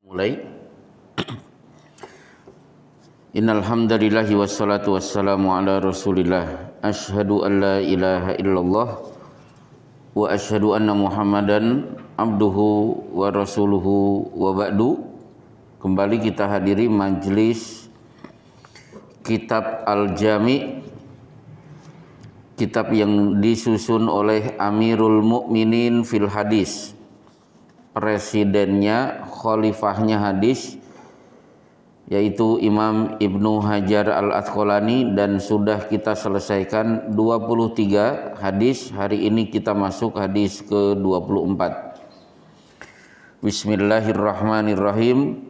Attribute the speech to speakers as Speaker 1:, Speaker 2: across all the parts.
Speaker 1: Mulai. Innal hamdalillahi wassalatu wassalamu ala Rasulillah. Asyhadu an la ilaha illallah wa asyhadu anna Muhammadan abduhu wa rasuluhu wa ba'du. Kembali kita hadiri majelis Kitab Al-Jami', kitab yang disusun oleh Amirul Mukminin fil Hadis, presidennya, khalifahnya hadis, yaitu Imam Ibnu Hajar Al-Asqalani, dan sudah kita selesaikan 23 hadis. Hari ini kita masuk hadis ke-24. Bismillahirrahmanirrahim.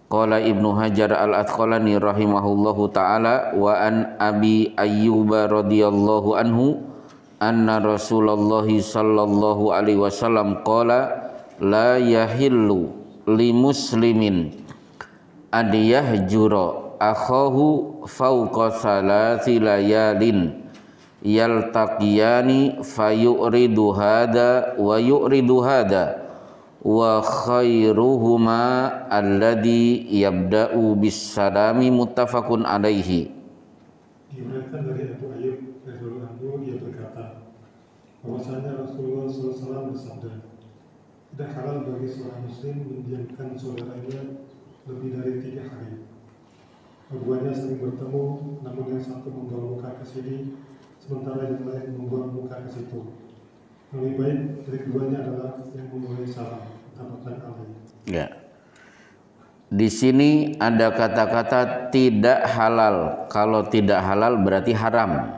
Speaker 1: Qala Ibnu Hajar Al-Asqalani rahimahullahu ta'ala, wa an Abi Ayyub radhiyallahu anhu anna Rasulullah sallallahu alaihi wasallam qala la yahillu li muslimin an yahjura akhahu fawqa salasi layalin yaltaqiyani fayuridu hada wa yuridu hada wa khairuhuma alladhi yabda'u bis salami, muttafaqun alaihi.
Speaker 2: Diriwayatkan dari Abu Ayyub radhiyallahu anhu, dia berkata bahwasanya Rasulullah SAW bersabda, tidak halal bagi seorang muslim mendiamkan saudaranya lebih dari 3 hari. Keduanya sering bertemu, namun yang satu membawa muka ke sini, sementara yang lain membawa muka ke situ. Yang lebih baik dari keduanya adalah yang memulai salam, muttafaqun alaihi.
Speaker 1: Ya. Di sini ada kata-kata tidak halal. Kalau tidak halal berarti haram.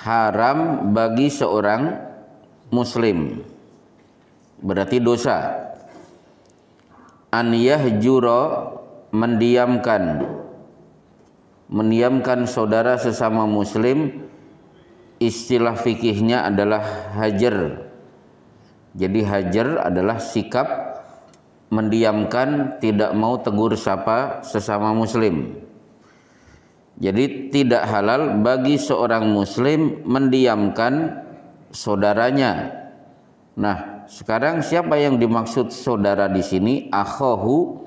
Speaker 1: Haram bagi seorang muslim, berarti dosa. An yahjura, mendiamkan saudara sesama muslim. Istilah fikihnya adalah hajar. Jadi hajar adalah sikap mendiamkan, tidak mau tegur sapa sesama muslim. Jadi tidak halal bagi seorang muslim mendiamkan saudaranya. Nah, sekarang siapa yang dimaksud saudara di sini? Akhahu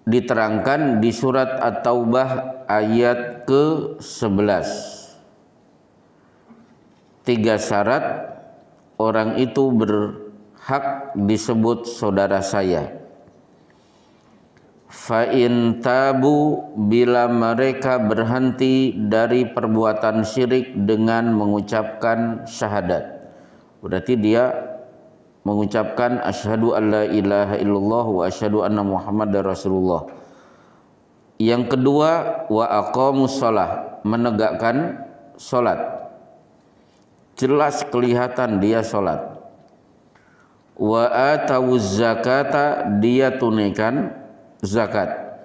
Speaker 1: diterangkan di surat At-Taubah ayat ke-11. 3 syarat orang itu berhak disebut saudara saya. Fa in tabu, bila mereka berhenti dari perbuatan syirik dengan mengucapkan syahadat. Berarti dia mengucapkan asyhadu an la ilaha illallah wa asyhadu anna Muhammadar Rasulullah. Yang kedua, wa aqamus shalah, menegakkan salat. Jelas kelihatan dia salat. Wa atawuz zakata, dia tunaikan zakat.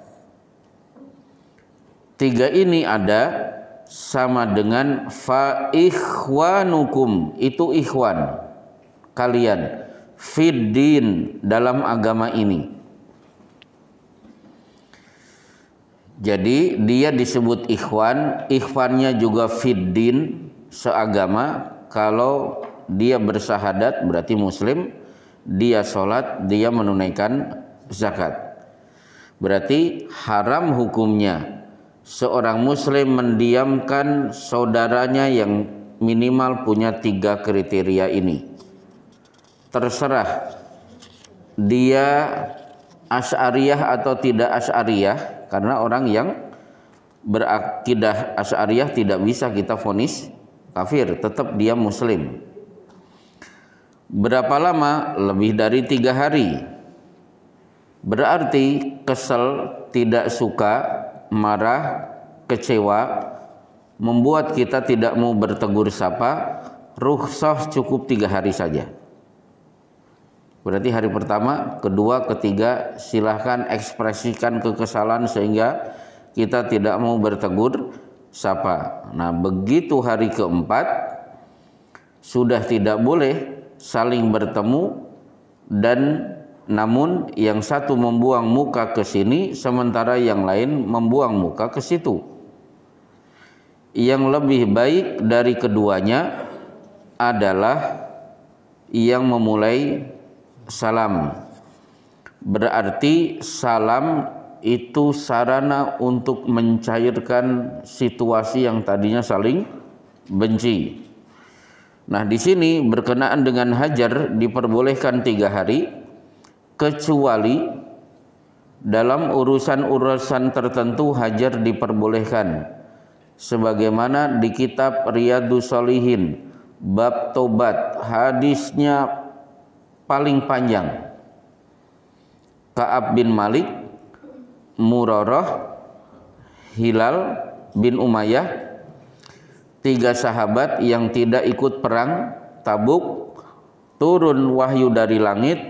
Speaker 1: 3 ini ada sama dengan fa ikhwanukum, itu ikhwan kalian, fiddin, dalam agama ini. Jadi dia disebut ikhwan, ikhwannya juga fiddin, seagama. Kalau dia bersyahadat berarti muslim, dia sholat, dia menunaikan zakat. Berarti haram hukumnya seorang muslim mendiamkan saudaranya yang minimal punya 3 kriteria ini. Terserah dia Asy'ariyah atau tidak Asy'ariyah, karena orang yang berakidah Asy'ariyah tidak bisa kita vonis kafir, tetap dia muslim. Berapa lama? Lebih dari 3 hari. Berarti kesel, tidak suka, marah, kecewa, membuat kita tidak mau bertegur sapa, rukhsah cukup 3 hari saja. Berarti hari pertama, kedua, ketiga silahkan ekspresikan kekesalan sehingga kita tidak mau bertegur sapa. Nah, begitu hari keempat sudah tidak boleh saling bertemu, dan namun yang satu membuang muka ke sini sementara yang lain membuang muka ke situ. Yang lebih baik dari keduanya adalah yang memulai salam. Berarti salam itu sarana untuk mencairkan situasi yang tadinya saling benci. Nah, di sini berkenaan dengan hajar diperbolehkan 3 hari, kecuali dalam urusan-urusan tertentu hajar diperbolehkan, sebagaimana di kitab Riyadhus Shalihin bab tobat, hadisnya paling panjang. Ka'ab bin Malik, Murarah, Hilal bin Umayyah, 3 sahabat yang tidak ikut perang Tabuk, turun wahyu dari langit,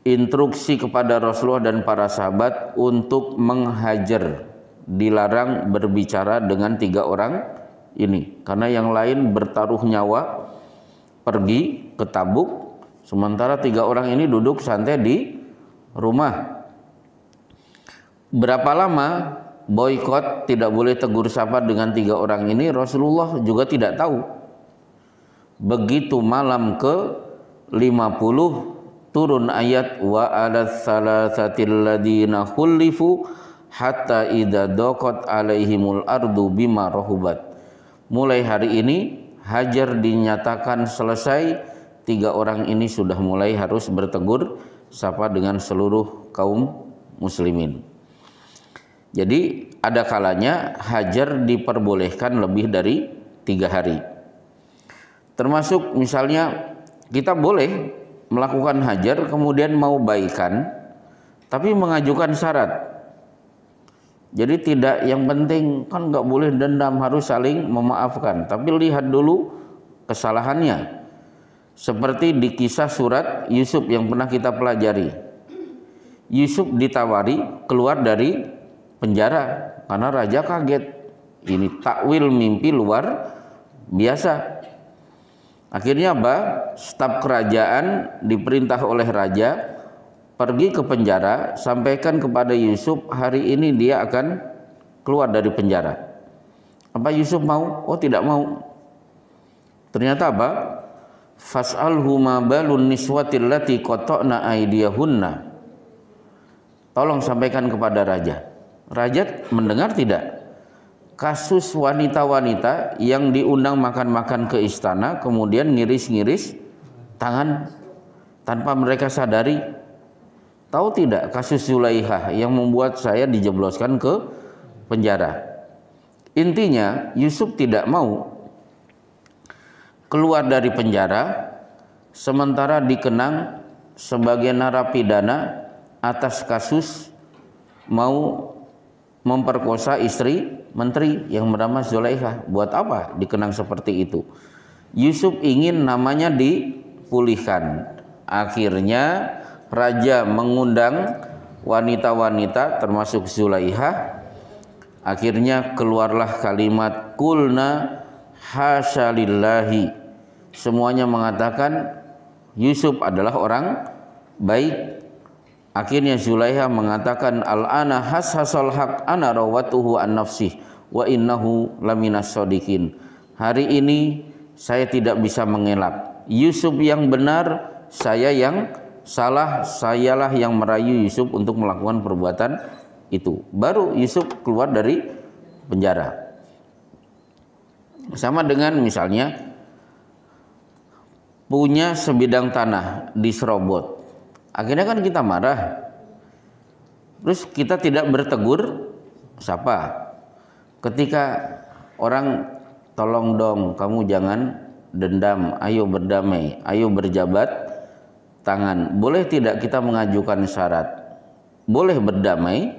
Speaker 1: instruksi kepada Rasulullah dan para sahabat untuk menghajar, dilarang berbicara dengan 3 orang ini, karena yang lain bertaruh nyawa pergi ke Tabuk, sementara 3 orang ini duduk santai di rumah. Berapa lama boikot, tidak boleh tegur sapa dengan 3 orang ini, Rasulullah juga tidak tahu. Begitu malam ke 50 turun ayat wa alas salasatil ladina khulifu hatta idza daqat alaihimul ardu bima rahubat. Mulai hari ini hajar dinyatakan selesai, 3 orang ini sudah mulai harus bertegur sapa dengan seluruh kaum muslimin. Jadi ada kalanya hajar diperbolehkan lebih dari 3 hari. Termasuk misalnya kita boleh melakukan hajar kemudian mau baikan tapi mengajukan syarat. Jadi tidak, yang penting kan nggak boleh dendam, harus saling memaafkan, tapi lihat dulu kesalahannya. Seperti di kisah surat Yusuf yang pernah kita pelajari. Yusuf ditawari keluar dari penjara karena raja kaget. Ini takwil mimpi luar biasa. Akhirnya apa? Staf kerajaan diperintah oleh raja pergi ke penjara, sampaikan kepada Yusuf hari ini dia akan keluar dari penjara. Apa Yusuf mau? Oh, tidak mau. Ternyata apa? Fas'alhu ma balun niswatil lati qata'na aydiyahunna. Tolong sampaikan kepada raja. Raja mendengar tidak? Kasus wanita-wanita yang diundang makan-makan ke istana kemudian ngiris-ngiris tangan tanpa mereka sadari. Tahu tidak kasus Zulaihah yang membuat saya dijebloskan ke penjara? Intinya Yusuf tidak mau keluar dari penjara sementara dikenang sebagai narapidana atas kasus mau memperkosa istri menteri yang bernama Zulaihah. Buat apa dikenang seperti itu? Yusuf ingin namanya dipulihkan. Akhirnya raja mengundang wanita-wanita termasuk Zulaihah. Akhirnya keluarlah kalimat kulna hasyalillahi. Semuanya mengatakan Yusuf adalah orang baik. Akhirnya Zulaihah mengatakan al-ana hashasal haq ana rawatuhu an nafsih wa innahu laminas shodiqin. Hari ini saya tidak bisa mengelak. Yusuf yang benar, saya yang salah, sayalah yang merayu Yusuf untuk melakukan perbuatan itu. Baru Yusuf keluar dari penjara. Sama dengan misalnya punya sebidang tanah di Serobot. Akhirnya kan kita marah. Terus kita tidak bertegur sapa. Ketika orang tolong dong, kamu jangan dendam, ayo berdamai, ayo berjabat tangan. Boleh tidak kita mengajukan syarat? Boleh berdamai,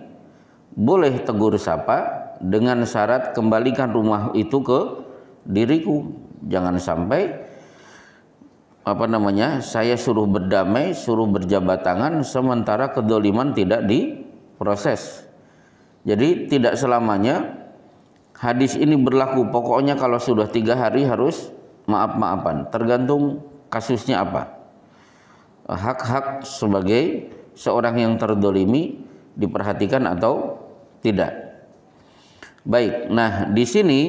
Speaker 1: boleh tegur sapa dengan syarat kembalikan rumah itu ke diriku. Jangan sampai saya suruh berdamai, suruh berjabat tangan sementara kedoliman tidak diproses. Jadi tidak selamanya hadis ini berlaku. Pokoknya kalau sudah 3 hari harus maaf-maafan. Tergantung kasusnya apa. Hak-hak sebagai seorang yang terdolimi diperhatikan atau tidak. Baik, nah di sini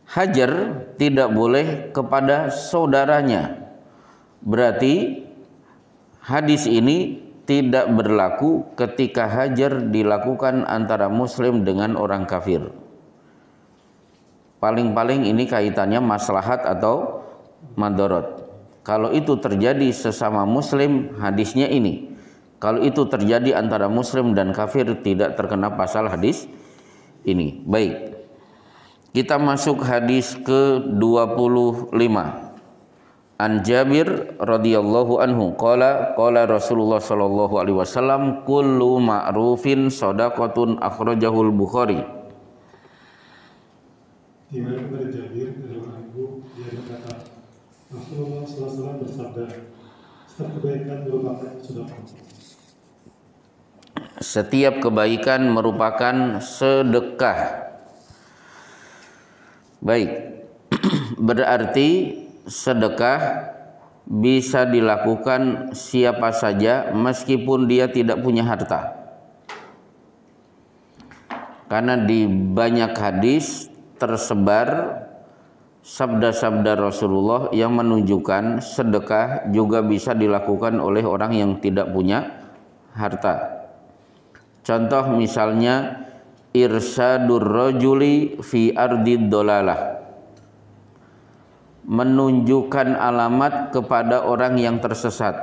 Speaker 1: hajar tidak boleh kepada saudaranya. Berarti hadis ini tidak berlaku ketika hajar dilakukan antara muslim dengan orang kafir. Paling-paling ini kaitannya maslahat atau madorot. Kalau itu terjadi sesama muslim, hadisnya ini. Kalau itu terjadi antara muslim dan kafir, tidak terkena pasal hadis ini. Baik, kita masuk hadis ke-25. An Jabir radhiyallahu anhu qala Rasulullah sallallahu alaihi wasallam kullu ma'rufin shadaqatun akhrajahul Bukhari.
Speaker 2: Diriwayatkan dari Jabir radhiyallahu anhu, dia berkata, Rasulullah sallallahu alaihi wasallam bersabda, setiap kebaikan merupakan sedekah.
Speaker 1: Setiap kebaikan merupakan sedekah. Baik. Berarti sedekah bisa dilakukan siapa saja meskipun dia tidak punya harta. Karena di banyak hadis tersebar sabda-sabda Rasulullah yang menunjukkan sedekah juga bisa dilakukan oleh orang yang tidak punya harta. Contoh misalnya irsadur rajuli fi ardid dolalah, menunjukkan alamat kepada orang yang tersesat,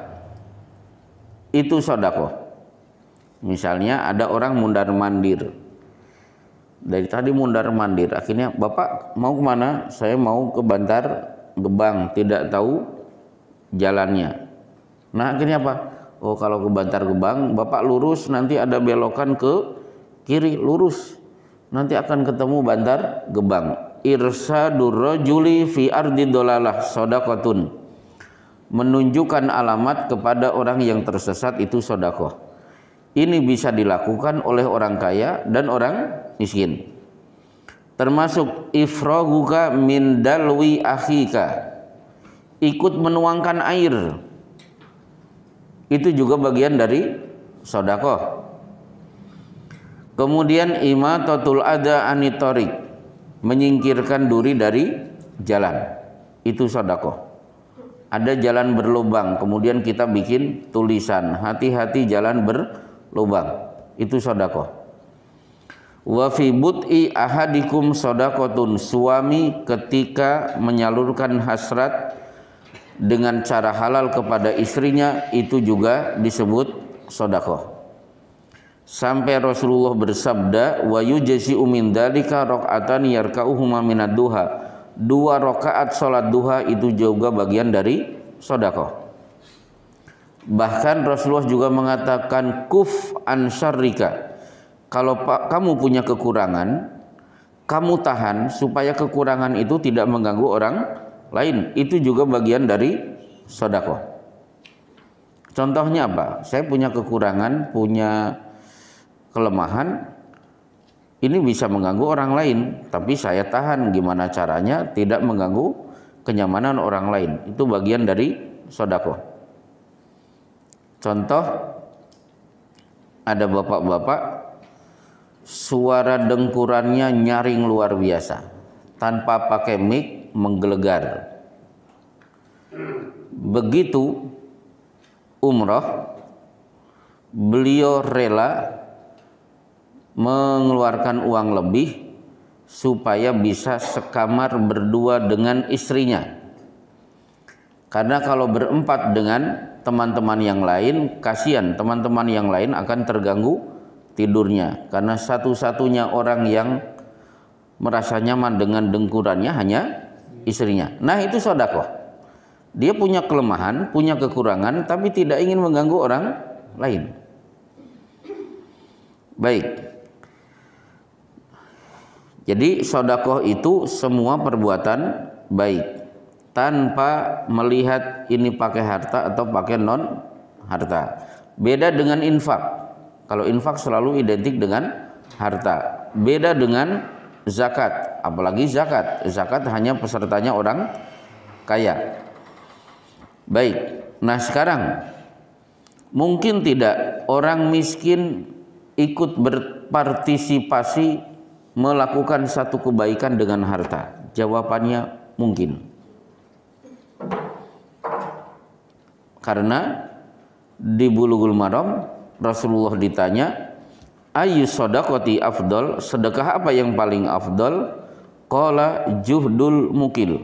Speaker 1: itu sedekah. Misalnya ada orang mundar mandir, dari tadi mundar mandir, akhirnya Bapak mau kemana? Saya mau ke Bantar Gebang, tidak tahu jalannya. Nah akhirnya apa? Oh kalau ke Bantar Gebang Bapak lurus, nanti ada belokan ke kiri, lurus, nanti akan ketemu Bantar Gebang. Irsadur rajuli fi ardi dolalah shadaqatun, menunjukkan alamat kepada orang yang tersesat, itu sedekah. Ini bisa dilakukan oleh orang kaya dan orang miskin. Termasuk ifraguka min dalwi akhika, ikut menuangkan air, itu juga bagian dari sedekah. Kemudian imatatul adha anitorik, menyingkirkan duri dari jalan, itu sedekah. Ada jalan berlubang, kemudian kita bikin tulisan hati-hati jalan berlubang, itu sedekah. Wa fi bud'i ahadikum shadaqatun, suami ketika menyalurkan hasrat dengan cara halal kepada istrinya, itu juga disebut sedekah. Sampai Rasulullah bersabda, wa yujzi'u min dzalika rakaatan yarka'uhuma minad duha, 2 rakaat salat duha itu juga bagian dari sedekah. Bahkan Rasulullah juga mengatakan kuf an syarrika, kalau kamu punya kekurangan, kamu tahan supaya kekurangan itu tidak mengganggu orang lain, itu juga bagian dari sedekah. Contohnya apa? Saya punya kekurangan, punya kelemahan, ini bisa mengganggu orang lain, tapi saya tahan, gimana caranya tidak mengganggu kenyamanan orang lain, itu bagian dari sedekah. Contoh, ada bapak-bapak suara dengkurannya nyaring luar biasa, tanpa pakai mic menggelegar. Begitu umroh, beliau rela mengeluarkan uang lebih supaya bisa sekamar berdua dengan istrinya. Karena kalau berempat dengan teman-teman yang lain, kasihan teman-teman yang lain akan terganggu tidurnya, karena satu-satunya orang yang merasa nyaman dengan dengkurannya hanya istrinya. Nah itu sedekah. Dia punya kelemahan, punya kekurangan, tapi tidak ingin mengganggu orang lain. Baik. Jadi sedekah itu semua perbuatan baik, tanpa melihat ini pakai harta atau pakai non harta. Beda dengan infak. Kalau infak selalu identik dengan harta. Beda dengan zakat, apalagi zakat. Zakat hanya pesertanya orang kaya. Baik, nah sekarang mungkin tidak orang miskin ikut berpartisipasi melakukan satu kebaikan dengan harta? Jawabannya mungkin. Karena di Bulughul Maram Rasulullah ditanya, ayu shadaqati afdal, sedekah apa yang paling afdal? Qala juhdul mukil,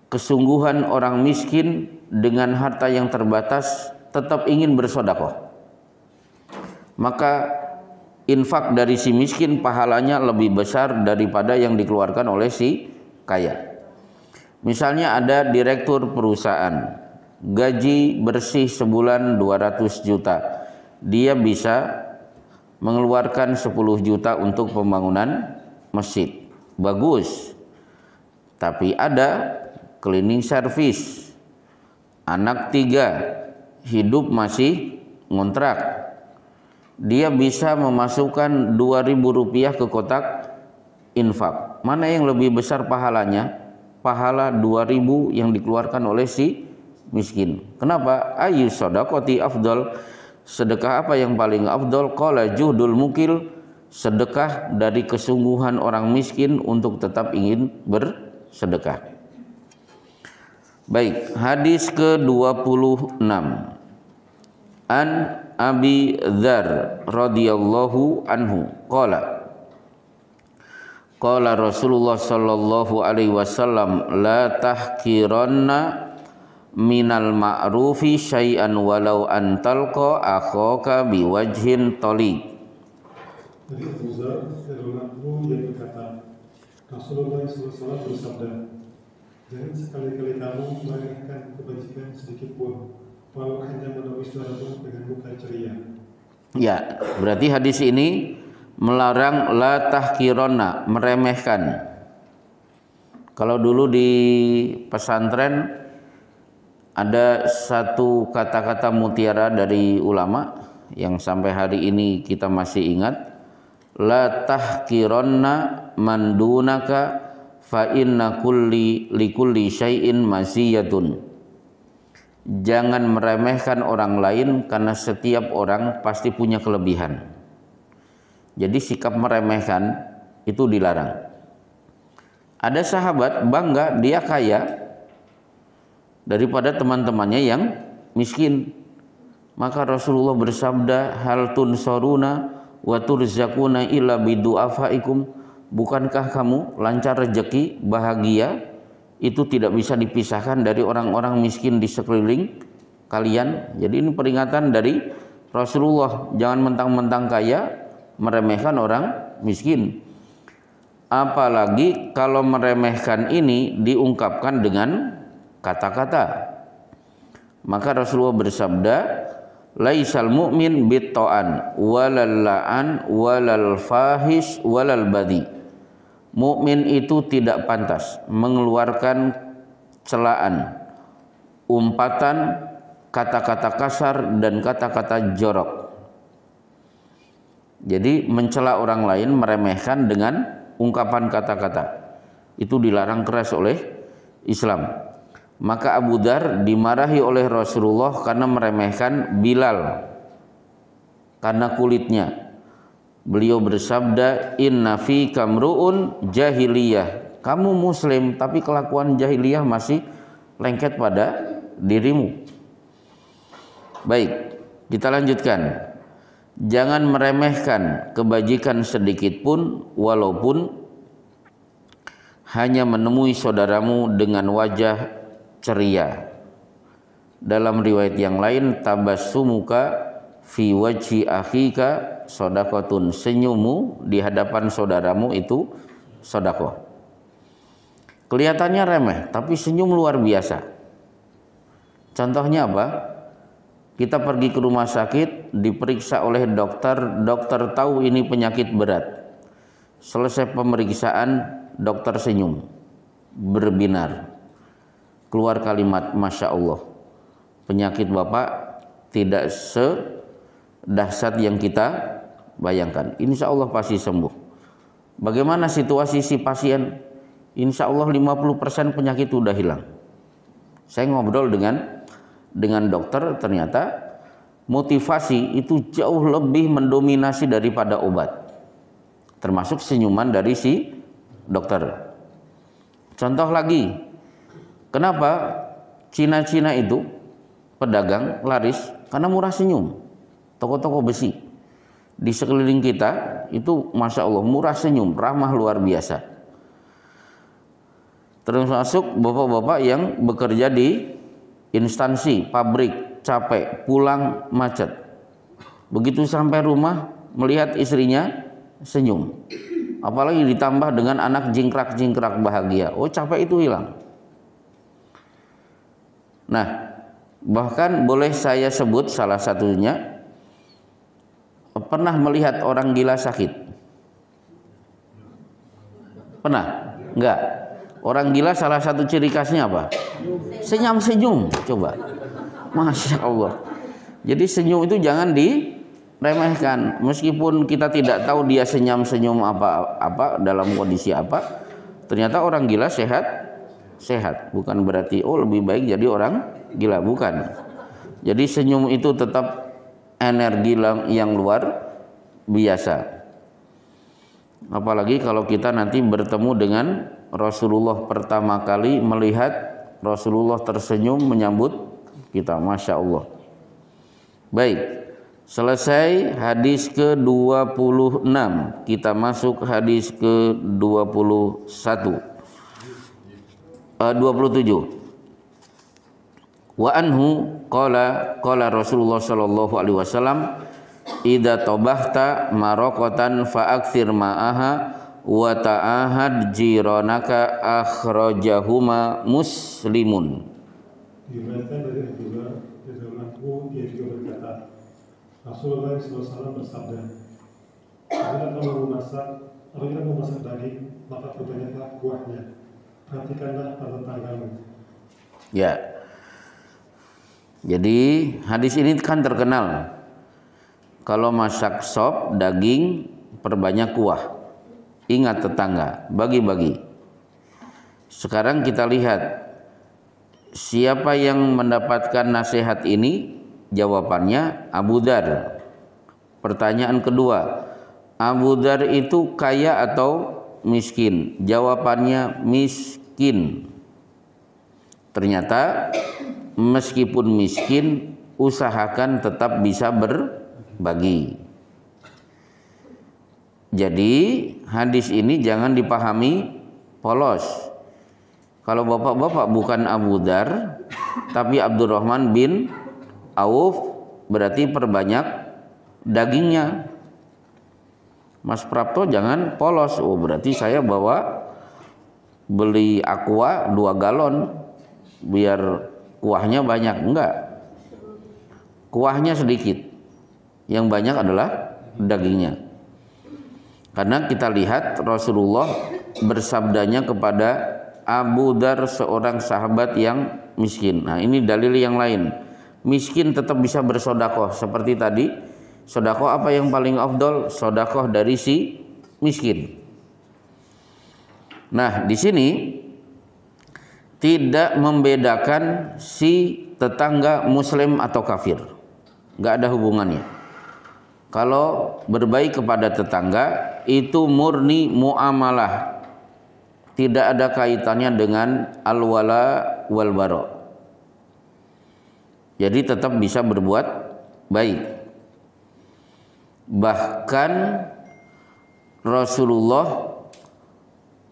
Speaker 1: kesungguhan orang miskin dengan harta yang terbatas tetap ingin bersedekah. Maka infak dari si miskin pahalanya lebih besar daripada yang dikeluarkan oleh si kaya. Misalnya ada direktur perusahaan, gaji bersih sebulan 200 juta. Dia bisa mengeluarkan 10 juta untuk pembangunan masjid. Bagus. Tapi ada cleaning service, anak 3, hidup masih ngontrak. Dia bisa memasukkan 2.000 rupiah ke kotak infak. Mana yang lebih besar pahalanya? Pahala 2.000 yang dikeluarkan oleh si miskin. Kenapa? Ayu shadaqati afdal, sedekah apa yang paling afdal? Qala juhdul mukil, sedekah dari kesungguhan orang miskin untuk tetap ingin bersedekah. Baik, hadis ke-26. An Abi Dzar radhiyallahu anhu qala qala Rasulullah sallallahu alaihi wasallam la tahqiranna minal ma'rufi syai'an walau an talqa akhaka biwajhin taliq.
Speaker 2: Dari Abu Dzar radhiyallahu yang berkata, Rasulullah SAW bersabda, jangan sekali-kali kamu meremehkan kebajikan sedikit pun, walau hanya menemui saudaramu dengan muka ceria.
Speaker 1: Ya, berarti hadis ini melarang la tahqironna, meremehkan. Kalau dulu di pesantren ada satu kata-kata mutiara dari ulama yang sampai hari ini kita masih ingat, la tahqironna man dunaka fa inna likulli syai'in masiyatun. Jangan meremehkan orang lain karena setiap orang pasti punya kelebihan. Jadi sikap meremehkan itu dilarang. Ada sahabat bangga dia kaya daripada teman-temannya yang miskin. Maka Rasulullah bersabda, hal tunsoruna wa turzakuna illa bidu'afaikum. Bukankah kamu lancar rezeki, bahagia, itu tidak bisa dipisahkan dari orang-orang miskin di sekeliling kalian. Jadi ini peringatan dari Rasulullah, jangan mentang-mentang kaya meremehkan orang miskin. Apalagi kalau meremehkan ini diungkapkan dengan kata-kata. Maka Rasulullah bersabda, laisal mu'min bitta'an walal la'an walal fahish walal badi. Mukmin itu tidak pantas mengeluarkan celaan, umpatan, kata-kata kasar dan kata-kata jorok. Jadi mencela orang lain, meremehkan dengan ungkapan kata-kata, itu dilarang keras oleh Islam. Maka Abu Dzar dimarahi oleh Rasulullah karena meremehkan Bilal karena kulitnya. Beliau bersabda, inna fi kamru'un jahiliyah. Kamu muslim tapi kelakuan jahiliyah masih lengket pada dirimu. Baik, kita lanjutkan. Jangan meremehkan kebajikan sedikit pun, walaupun hanya menemui saudaramu dengan wajah ceria. Dalam riwayat yang lain, tabassumuka fi wajhi akhika shadaqatun, senyummu di hadapan saudaramu itu sedekah. Kelihatannya remeh tapi senyum luar biasa. Contohnya apa? Kita pergi ke rumah sakit, diperiksa oleh dokter, dokter tahu ini penyakit berat. Selesai pemeriksaan, dokter senyum, berbinar, keluar kalimat, Masya Allah, penyakit Bapak tidak sedahsyat yang kita bayangkan, insya Allah pasti sembuh. Bagaimana situasi si pasien? Insya Allah 50% penyakit sudah hilang. Saya ngobrol dengan dokter, ternyata motivasi itu jauh lebih mendominasi daripada obat, termasuk senyuman dari si dokter. Contoh lagi, kenapa Cina-Cina itu pedagang laris karena murah senyum. Toko-toko besi di sekeliling kita itu Masya Allah murah senyum, ramah luar biasa. Termasuk bapak-bapak yang bekerja di instansi, pabrik, capek, pulang macet. Begitu sampai rumah melihat istrinya senyum. Apalagi ditambah dengan anak jingkrak-jingkrak bahagia. Oh, capek itu hilang. Nah, bahkan boleh saya sebut salah satunya, pernah melihat orang gila sakit? Pernah? Enggak. Orang gila salah satu ciri khasnya apa? Senyum-senyum. Coba. Masya Allah. Jadi senyum itu jangan diremehkan. Meskipun kita tidak tahu dia senyum-senyum apa dalam kondisi apa, ternyata orang gila sehat. Bukan berarti oh lebih baik jadi orang gila, bukan. Jadi senyum itu tetap energi yang luar biasa. Apalagi kalau kita nanti bertemu dengan Rasulullah pertama kali, melihat Rasulullah tersenyum menyambut kita, Masya Allah. Baik, selesai hadis ke-26, kita masuk hadis ke-27. Wa anhu qala Rasulullah sallallahu alaihi wasallam, idza tabahta maraqatan fa aktsir ma'aha wa ta'ahad jiranaka, akhrajahuma Muslimun.
Speaker 2: Diriwayatkan dari Abdullah radhiyallahu, dia juga berkata, Rasulullah SAW bersabda, apabila kamu memasak daging, maka perbanyaklah kuahnya, perhatikanlah pada tetanggamu.
Speaker 1: Ya. Jadi hadis ini kan terkenal. Kalau masak sop daging perbanyak kuah. Ingat tetangga, bagi-bagi. Sekarang kita lihat siapa yang mendapatkan nasihat ini? Jawabannya Abu Dzar. Pertanyaan kedua, Abu Dzar itu kaya atau miskin? Jawabannya miskin. Ternyata meskipun miskin, usahakan tetap bisa berbagi. Jadi hadis ini jangan dipahami polos. Kalau bapak-bapak bukan Abu Dzar tapi Abdurrahman bin Auf, berarti perbanyak dagingnya. Mas Prapto jangan polos. Oh, berarti saya beli aqua 2 galon biar kuahnya banyak. Enggak. Kuahnya sedikit. Yang banyak adalah dagingnya. Karena kita lihat Rasulullah bersabdanya kepada Abu Dzar, seorang sahabat yang miskin. Nah, ini dalil yang lain. Miskin tetap bisa bersodakoh. Seperti tadi, sodakoh apa yang paling afdol? Sodakoh dari si miskin. Nah, di sini tidak membedakan si tetangga muslim atau kafir. Nggak ada hubungannya. Kalau berbaik kepada tetangga itu murni muamalah, tidak ada kaitannya dengan al-wala wal bara. Jadi tetap bisa berbuat baik. Bahkan Rasulullah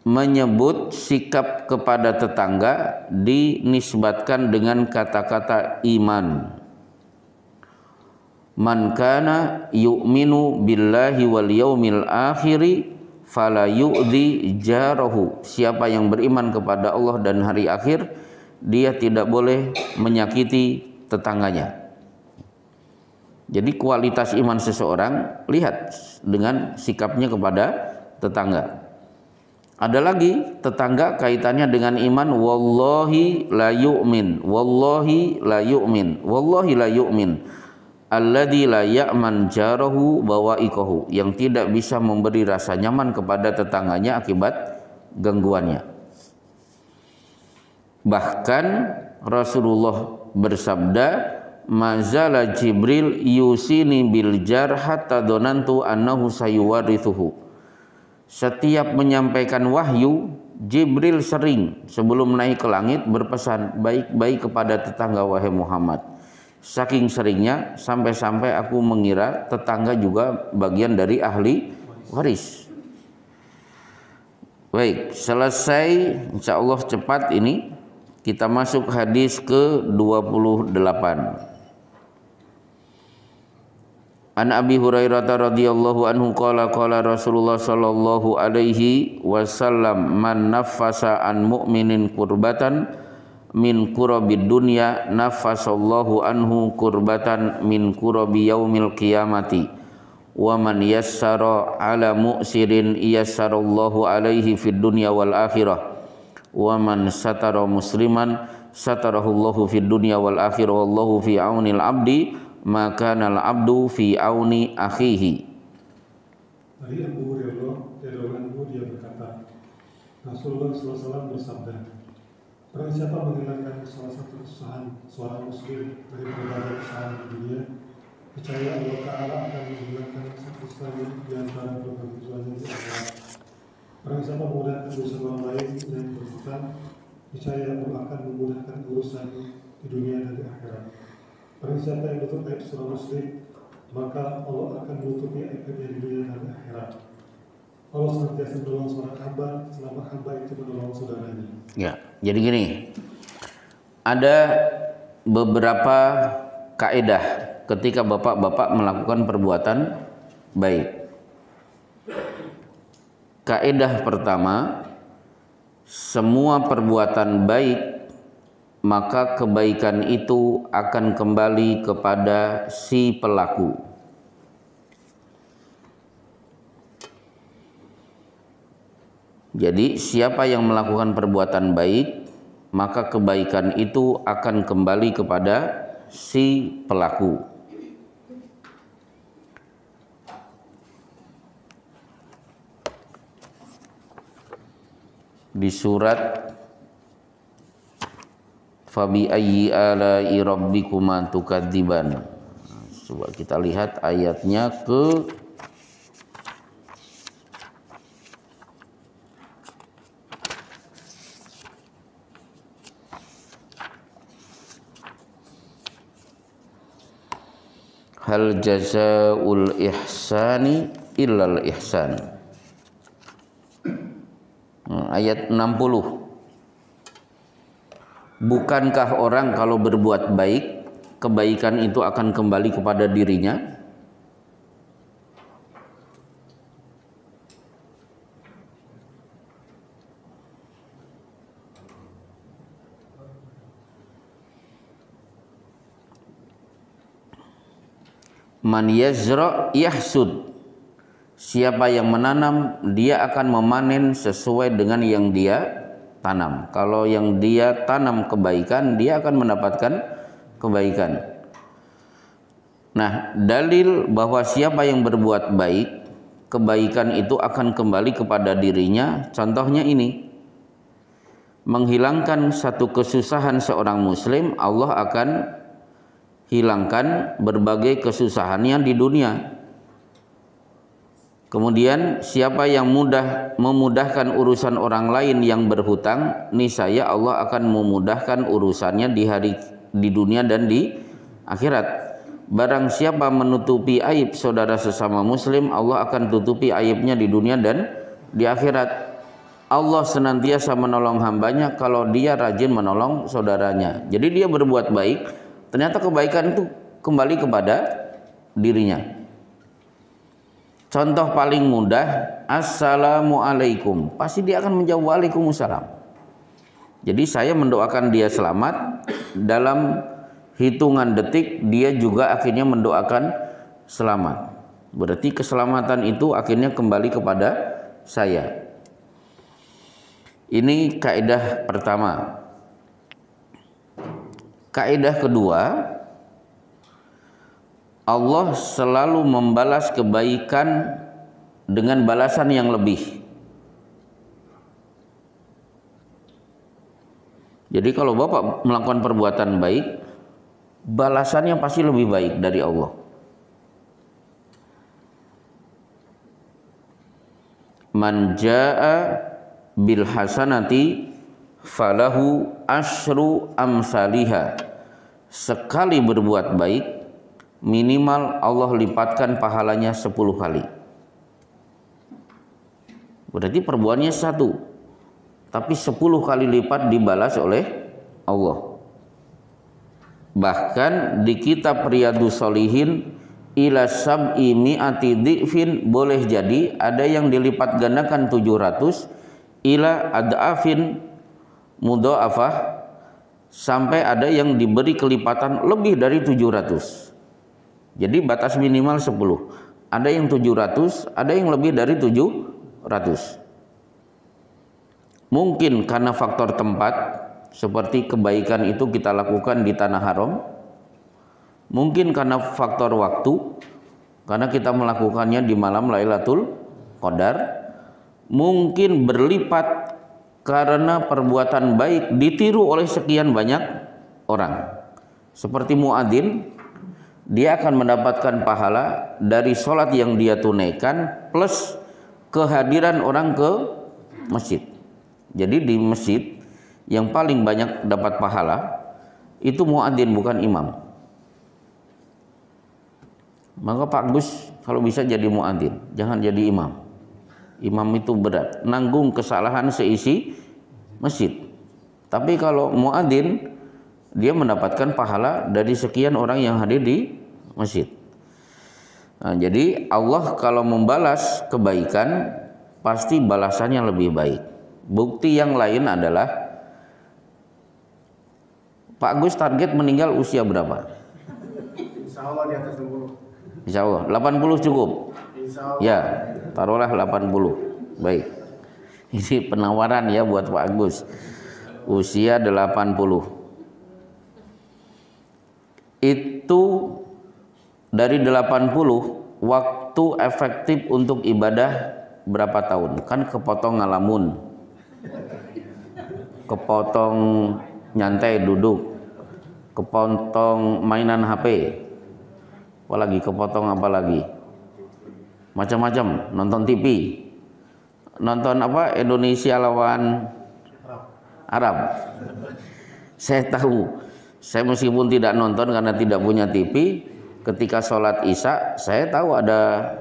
Speaker 1: menyebut sikap kepada tetangga dinisbatkan dengan kata-kata iman. Man kana yu'minu billahi wal yaumil akhiri fala yu'dhi jarahu. Siapa yang beriman kepada Allah dan hari akhir, dia tidak boleh menyakiti tetangganya. Jadi kualitas iman seseorang lihat dengan sikapnya kepada tetangga. Ada lagi tetangga kaitannya dengan iman, wallahi la yu'min, wallahi la yu'min, wallahi la yu'min. Alladzi la ya'man jarahu bawa'iqahu, yang tidak bisa memberi rasa nyaman kepada tetangganya akibat gangguannya. Bahkan Rasulullah bersabda, mazala Jibril yusini bil jar hatta donantu annahu sayuwarithuhu. Setiap menyampaikan wahyu, Jibril sering sebelum naik ke langit berpesan baik-baik kepada tetangga wahai Muhammad. Saking seringnya sampai-sampai aku mengira tetangga juga bagian dari ahli waris. Baik, selesai insyaallah cepat ini kita masuk hadis ke-28. An Abi Hurairah radhiyallahu anhu qala qala Rasulullah sallallahu alaihi wasallam man naffasa an mu'minin kurbatan min kurabid dunya nafasallahu anhu kurbatan min kurabi yaumil qiyamati wa man yassara ala mu'sirin yassarallahu alaihi fid dunya wal akhirah wa man satara musliman satarahullahu fid dunya wal akhirah wallahu fi aunil abdi maka al abdu fi auni akhihi.
Speaker 2: Dari Abu Hurairah radhiyallahu dia berkata, Rasulullah SAW bersabda, barang siapa menghilangkan salah satu kesusahan seorang muslim dari berbagai kesusahan di dunia, percaya Allah Ta'ala akan menghilangkan satu kesusahan di antara berbagai kesusahan di akhirat. Barang siapa memudahkan urusan orang lain dan berhutang, percaya Allah akan memudahkan urusan di dunia dan di akhirat. Barang siapa yang menutup aib seorang muslim, maka Allah akan menutupi aibnya di dunia dan di akhirat. Allah senantiasa menolong seorang hamba selama hamba itu menolong saudaranya.
Speaker 1: Ya, jadi gini, ada beberapa kaidah ketika bapak-bapak melakukan perbuatan baik. Kaidah pertama, semua perbuatan baik maka kebaikan itu akan kembali kepada si pelaku. Jadi siapa yang melakukan perbuatan baik, maka kebaikan itu akan kembali kepada si pelaku. Di surat Fabi ayyi ala'i rabbikuma tukadziban. Coba kita lihat ayatnya ke hal jazaa'ul ihsani illal ihsan. Ayat 60. Bukankah orang kalau berbuat baik, kebaikan itu akan kembali kepada dirinya? Man yazra yahsud. Siapa yang menanam, dia akan memanen sesuai dengan yang dia tanam. Kalau yang dia tanam kebaikan, dia akan mendapatkan kebaikan. Nah, dalil bahwa siapa yang berbuat baik, kebaikan itu akan kembali kepada dirinya. Contohnya ini, menghilangkan satu kesusahan seorang muslim, Allah akan hilangkan berbagai kesusahannya di dunia. Kemudian siapa yang memudahkan urusan orang lain yang berhutang, niscaya Allah akan memudahkan urusannya di dunia dan di akhirat. Barang siapa menutupi aib saudara sesama muslim, Allah akan tutupi aibnya di dunia dan di akhirat. Allah senantiasa menolong hambanya kalau dia rajin menolong saudaranya. Jadi dia berbuat baik, ternyata kebaikan itu kembali kepada dirinya. Contoh paling mudah, Assalamualaikum. Pasti dia akan menjawab Waalaikumsalam. Jadi saya mendoakan dia selamat, dalam hitungan detik dia juga akhirnya mendoakan selamat. Berarti keselamatan itu akhirnya kembali kepada saya. Ini kaidah pertama. Kaidah kedua, Allah selalu membalas kebaikan dengan balasan yang lebih. Jadi kalau Bapak melakukan perbuatan baik, balasannya pasti lebih baik dari Allah. Man jaa bil hasanati falahu asyru amsalihah. sekali berbuat baik minimal Allah lipatkan pahalanya 10 kali. Berarti perbuatannya 1, tapi 10 kali lipat dibalas oleh Allah. Bahkan di kitab Riyadhus Shalihin ila sab'i mi'ati dhi'fin, boleh jadi ada yang dilipat gandakan 700 ila ad'afin mudha'afah, sampai ada yang diberi kelipatan lebih dari 700. Jadi batas minimal 10. Ada yang 700, ada yang lebih dari 700. Mungkin karena faktor tempat, seperti kebaikan itu kita lakukan di tanah haram. Mungkin karena faktor waktu, karena kita melakukannya di malam Lailatul Qadar. Mungkin berlipat karena perbuatan baik ditiru oleh sekian banyak orang. Seperti muadzin, dia akan mendapatkan pahala dari sholat yang dia tunaikan plus kehadiran orang ke masjid. Jadi di masjid yang paling banyak dapat pahala itu muadzin, bukan imam. Maka Pak Gus kalau bisa jadi muadzin, jangan jadi imam. Imam itu berat, nanggung kesalahan seisi masjid. Tapi kalau muadzin, dia mendapatkan pahala dari sekian orang yang hadir di masjid. Nah, jadi Allah kalau membalas kebaikan pasti balasannya lebih baik. Bukti yang lain adalah Pak Gus target meninggal usia berapa?
Speaker 3: Insya Allah di atas 60.
Speaker 1: Insya Allah 80 cukup.
Speaker 3: Insya Allah.
Speaker 1: Ya, taruhlah 80. Baik. Ini penawaran ya buat Pak Agus. Usia 80. Itu dari 80, waktu efektif untuk ibadah berapa tahun? Kan kepotong ngalamun, kepotong nyantai duduk, kepotong mainan HP, apalagi kepotong apa lagi? Macam-macam, nonton TV, nonton apa, Indonesia lawan Arab. Saya tahu, saya meskipun tidak nonton karena tidak punya TV, ketika sholat Isya saya tahu ada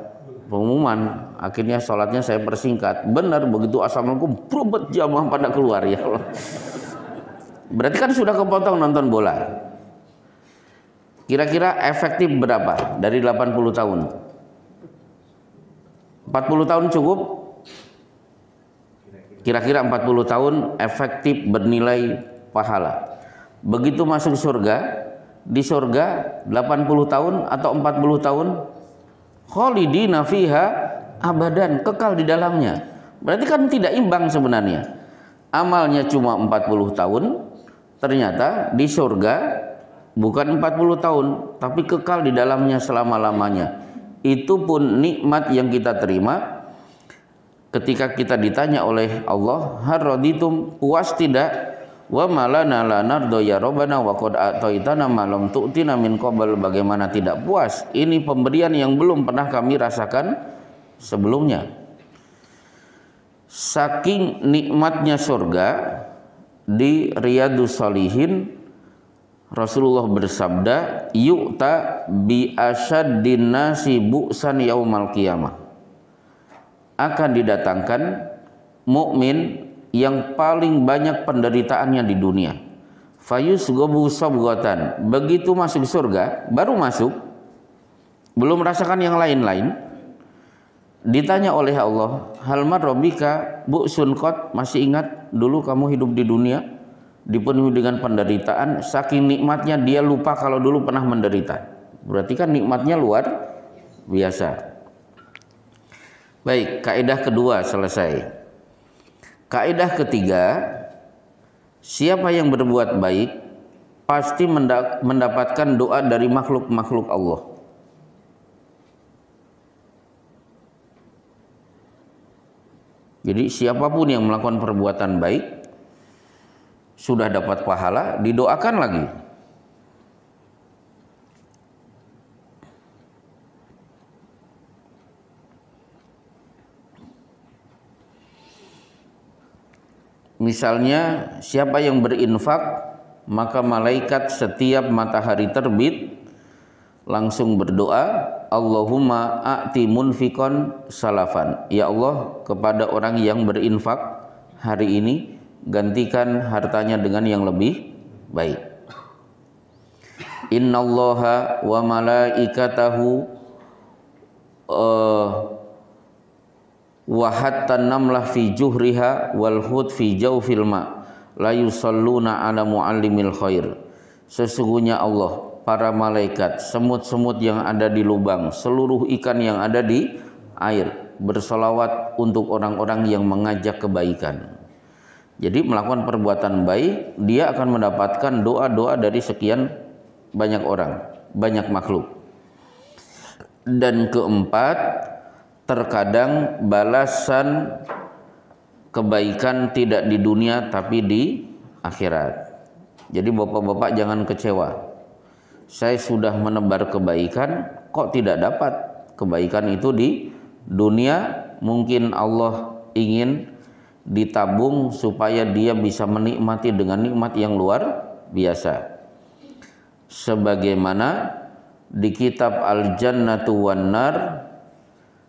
Speaker 1: pengumuman, akhirnya sholatnya saya persingkat. Benar begitu assalamualaikum, berbet jamaah pada keluar, ya Allah. Berarti kan sudah kepotong nonton bola. Kira-kira efektif berapa dari 80 tahun? 40 tahun cukup? Kira-kira 40 tahun efektif bernilai pahala. Begitu masuk surga, di surga 80 tahun atau 40 tahun? Khalidina fiha abadan, kekal di dalamnya. Berarti kan tidak imbang sebenarnya. Amalnya cuma 40 tahun, ternyata di surga bukan 40 tahun, tapi kekal di dalamnya selama-lamanya. Itu pun nikmat yang kita terima ketika kita ditanya oleh Allah, har raditum, puas tidak? Wa malana la nardo ya robbana wa qad ataitana ma lam tu'tina min qabl, bagaimana tidak puas? Ini pemberian yang belum pernah kami rasakan sebelumnya. Saking nikmatnya surga, di Riyadhus Shalihin Rasulullah bersabda, yu'ta bi asyaddin nasi bu'san yaumal qiyamah, akan didatangkan mukmin yang paling banyak penderitaannya di dunia. Fayusghabu sabghatan, begitu masuk surga, baru masuk, belum merasakan yang lain-lain, ditanya oleh Allah, hal marrobika bu'sun qad, masih ingat dulu kamu hidup di dunia dipenuhi dengan penderitaan, saking nikmatnya dia lupa kalau dulu pernah menderita. Berarti kan nikmatnya luar biasa. Baik, kaidah kedua selesai. Kaidah ketiga, siapa yang berbuat baik pasti mendapatkan doa dari makhluk-makhluk Allah. Jadi siapapun yang melakukan perbuatan baik sudah dapat pahala, didoakan lagi. Misalnya siapa yang berinfak maka malaikat setiap matahari terbit langsung berdoa, Allahumma a'ti munfikon salafan. Ya Allah, kepada orang yang berinfak hari ini, gantikan hartanya dengan yang lebih baik. Innallaha wa malaikatahu wa hatta namlah fi juhriha wal hud fi jawfil ma la yusalluna ala muallimil khair. Sesungguhnya Allah, para malaikat, semut-semut yang ada di lubang, seluruh ikan yang ada di air bersolawat untuk orang-orang yang mengajak kebaikan. Jadi melakukan perbuatan baik, dia akan mendapatkan doa-doa dari sekian banyak orang, banyak makhluk. Dan keempat, terkadang balasan kebaikan tidak di dunia tapi di akhirat. Jadi bapak-bapak jangan kecewa. Saya sudah menebar kebaikan, kok tidak dapat kebaikan itu di dunia? Mungkin Allah ingin ditabung supaya dia bisa menikmati dengan nikmat yang luar biasa. Sebagaimana di kitab Al-Jannatu wan Nar,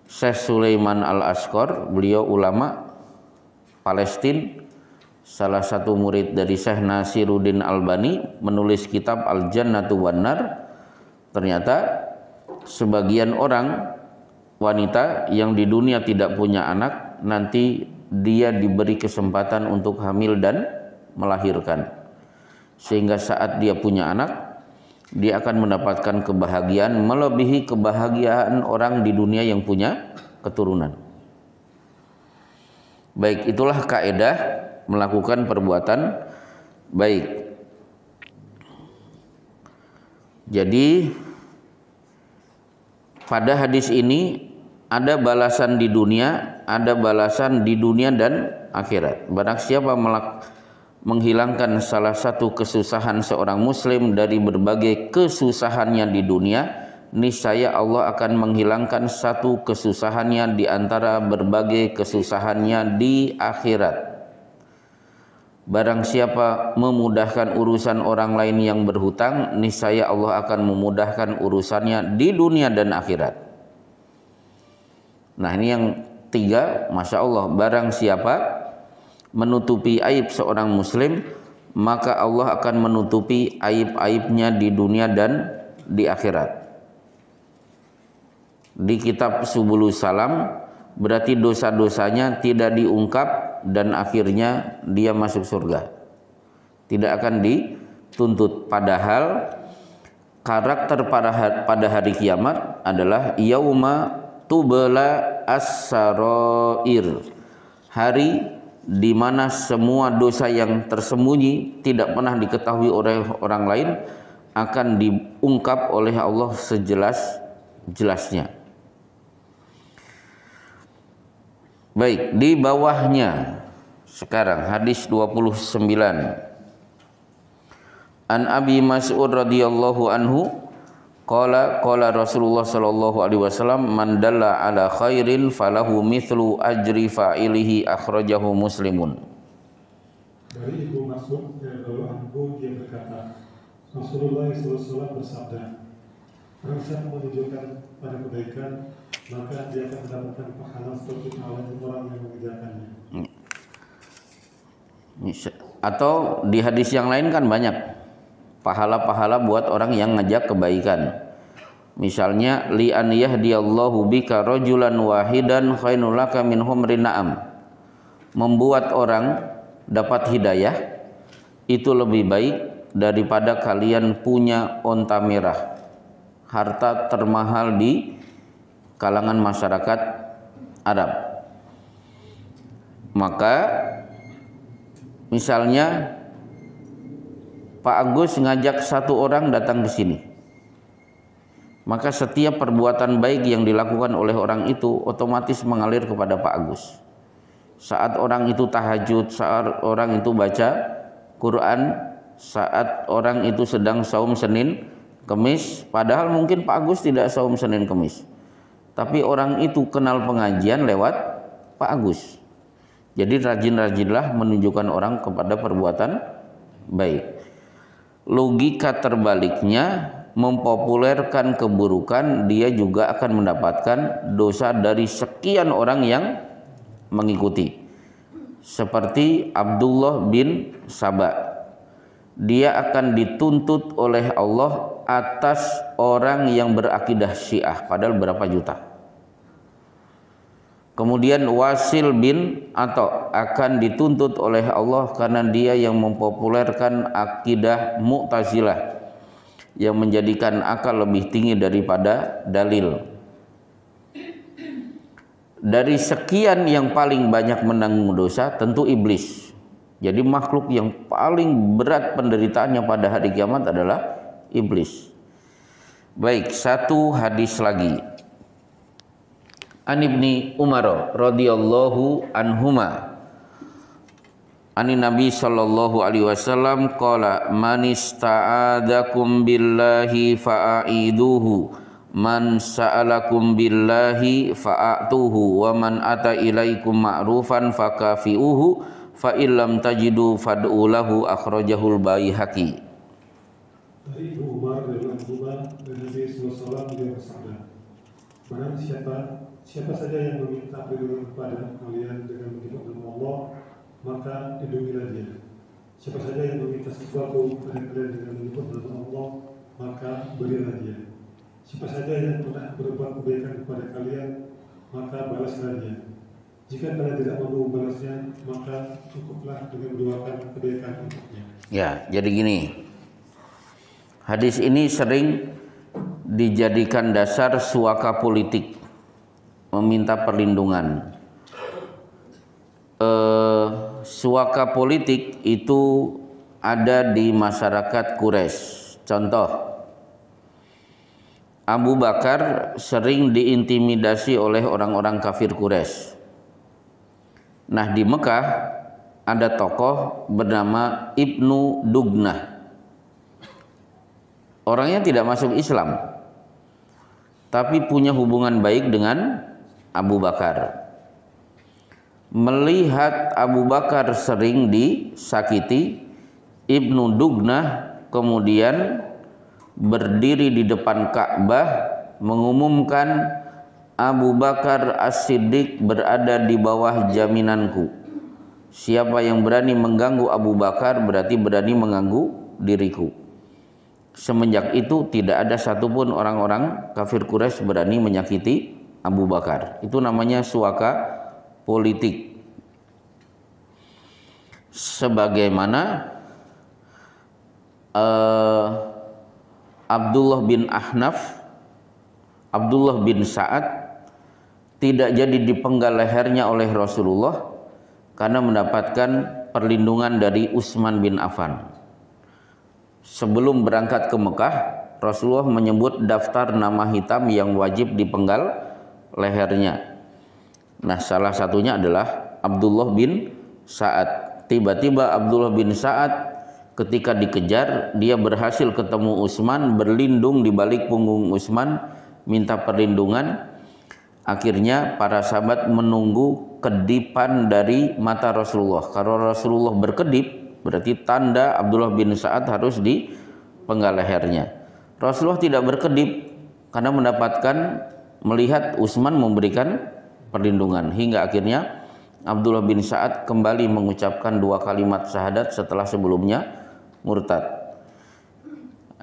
Speaker 1: Syekh Sulaiman Al-Asqar, beliau ulama Palestina, salah satu murid dari Syekh Nasiruddin Albani, menulis kitab Al-Jannatu wan Nar. Ternyata sebagian orang wanita yang di dunia tidak punya anak, nanti dia diberi kesempatan untuk hamil dan melahirkan, sehingga saat dia punya anak, dia akan mendapatkan kebahagiaan melebihi kebahagiaan orang di dunia yang punya keturunan. Baik, itulah kaidah melakukan perbuatan baik. Jadi pada hadis ini ada balasan di dunia, ada balasan di dunia dan akhirat. Barang siapa menghilangkan salah satu kesusahan seorang muslim dari berbagai kesusahannya di dunia, niscaya Allah akan menghilangkan satu kesusahannya di antara berbagai kesusahannya di akhirat. Barang siapa memudahkan urusan orang lain yang berhutang, niscaya Allah akan memudahkan urusannya di dunia dan akhirat. Nah, ini yang tiga, Masya Allah. Barang siapa menutupi aib seorang muslim, maka Allah akan menutupi aib-aibnya di dunia dan di akhirat. Di kitab Subulus Salam, berarti dosa-dosanya tidak diungkap dan akhirnya dia masuk surga, tidak akan dituntut. Padahal karakter pada hari kiamat adalah yauma tubla as-sarair, hari di mana semua dosa yang tersembunyi tidak pernah diketahui oleh orang lain akan diungkap oleh Allah sejelas-jelasnya. Baik, di bawahnya sekarang hadis 29. An Abi Mas'ud radhiyallahu anhu qala Rasulullah sallallahu alaihi wasallam, man dalla ala khairin falahu mithlu ajri fa'ilihi, akhrajahu Muslimun.
Speaker 2: Dari Ibu Mas'ud radhiyallahu anhu, dia berkata, Rasulullah SAW bersabda, barang siapa menunjukkan pada kebaikan, maka dia akan mendapatkan pahala seperti pahala orang yang mengerjakannya.
Speaker 1: Atau di hadis yang lain kan banyak pahala-pahala buat orang yang ngajak kebaikan. Misalnya, li an yahdiyallahu bika rajulan wahidan khairul laka min humrin na'am. Membuat orang dapat hidayah itu lebih baik daripada kalian punya onta merah, harta termahal di kalangan masyarakat Arab. Maka misalnya Pak Agus ngajak satu orang datang ke sini, maka setiap perbuatan baik yang dilakukan oleh orang itu otomatis mengalir kepada Pak Agus. Saat orang itu tahajud, saat orang itu baca Quran, saat orang itu sedang saum Senin Kemis, padahal mungkin Pak Agus tidak saum Senin Kemis, tapi orang itu kenal pengajian lewat Pak Agus. Jadi rajin-rajinlah menunjukkan orang kepada perbuatan baik. logika terbaliknya mempopulerkan keburukan, dia juga akan mendapatkan dosa dari sekian orang yang mengikuti. Seperti Abdullah bin Saba, dia akan dituntut oleh Allah atas orang yang berakidah Syiah, padahal berapa juta. Kemudian Wasil bin Atha akan dituntut oleh Allah karena dia yang mempopulerkan akidah Mu'tazilah yang menjadikan akal lebih tinggi daripada dalil. Dari sekian yang paling banyak menanggung dosa tentu iblis. Jadi makhluk yang paling berat penderitaannya pada hari kiamat adalah iblis. Baik, satu hadis lagi. An Ibni Umar radhiyallahu anhuma Ani Nabi sallallahu alaihi wasallam qala man ista'adakum billahi fa'aiduhu man sa'alakum billahi fa'atuhu wa man ata ilaikum ma'rufan fakafi'uhu fa illam tajidu fad'u lahu akhrajahul Baihaqi.
Speaker 2: Dari Ibnu Umar radhiyallahu anhu dari Nabi sallallahu alaihi wasallam dia bersabda, barang siapa saja yang meminta perlindungan kepada kalian dengan menyebut nama Allah, maka lindungilah dia. Siapa saja yang meminta sesuatu kepada kalian dengan menyebut nama Allah, maka berilah dia. Siapa saja yang pernah berbuat kebaikan kepada kalian, maka balaslah dia. Jika kalian tidak mampu membalasnya, maka cukuplah dengan mendoakan kebaikan untuknya.
Speaker 1: Ya, jadi gini. Hadis ini sering dijadikan dasar suaka politik, meminta perlindungan. Suaka politik itu ada di masyarakat Quraisy. Contoh, Abu Bakar sering diintimidasi oleh orang-orang kafir Quraisy. Nah, di Mekah ada tokoh bernama Ibnu Dugnah. Orangnya tidak masuk Islam, tapi punya hubungan baik dengan Abu Bakar. Melihat Abu Bakar sering disakiti, Ibnu Dugnah kemudian berdiri di depan Ka'bah mengumumkan, Abu Bakar As-Siddiq berada di bawah jaminanku. Siapa yang berani mengganggu Abu Bakar berarti berani mengganggu diriku. Semenjak itu tidak ada satupun orang-orang kafir Quraisy berani menyakiti Abu Bakar. Itu namanya suaka politik. Sebagaimana Abdullah bin Ahnaf, Abdullah bin Sa'ad tidak jadi dipenggal lehernya oleh Rasulullah karena mendapatkan perlindungan dari Utsman bin Affan. Sebelum berangkat ke Mekah, Rasulullah menyebut daftar nama hitam yang wajib dipenggal lehernya. Nah, salah satunya adalah Abdullah bin Sa'ad. Tiba-tiba Abdullah bin Sa'ad ketika dikejar, dia berhasil ketemu Utsman, berlindung di balik punggung Utsman, minta perlindungan. Akhirnya para sahabat menunggu kedipan dari mata Rasulullah. Kalau Rasulullah berkedip, berarti tanda Abdullah bin Sa'ad harus dipenggal lehernya. Rasulullah tidak berkedip karena melihat Utsman memberikan perlindungan, hingga akhirnya Abdullah bin Sa'ad kembali mengucapkan 2 kalimat syahadat setelah sebelumnya murtad.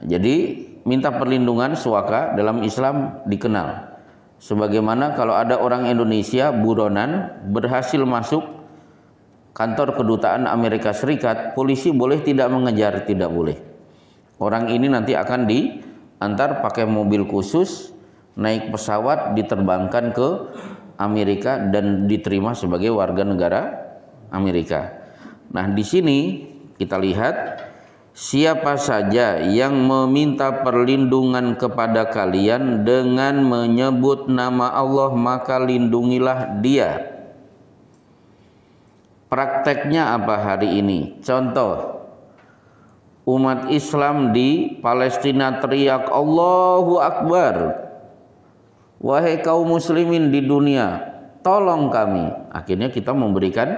Speaker 1: Jadi minta perlindungan suaka dalam Islam dikenal. Sebagaimana kalau ada orang Indonesia buronan berhasil masuk kantor kedutaan Amerika Serikat, polisi boleh tidak mengejar? Tidak boleh. Orang ini nanti akan diantar pakai mobil khusus, naik pesawat, diterbangkan ke Amerika dan diterima sebagai warga negara Amerika. Nah, di sini kita lihat, siapa saja yang meminta perlindungan kepada kalian dengan menyebut nama Allah, maka lindungilah dia. Prakteknya apa hari ini? Contoh, umat Islam di Palestina teriak Allahu Akbar. Wahai kaum muslimin di dunia, tolong kami. Akhirnya kita memberikan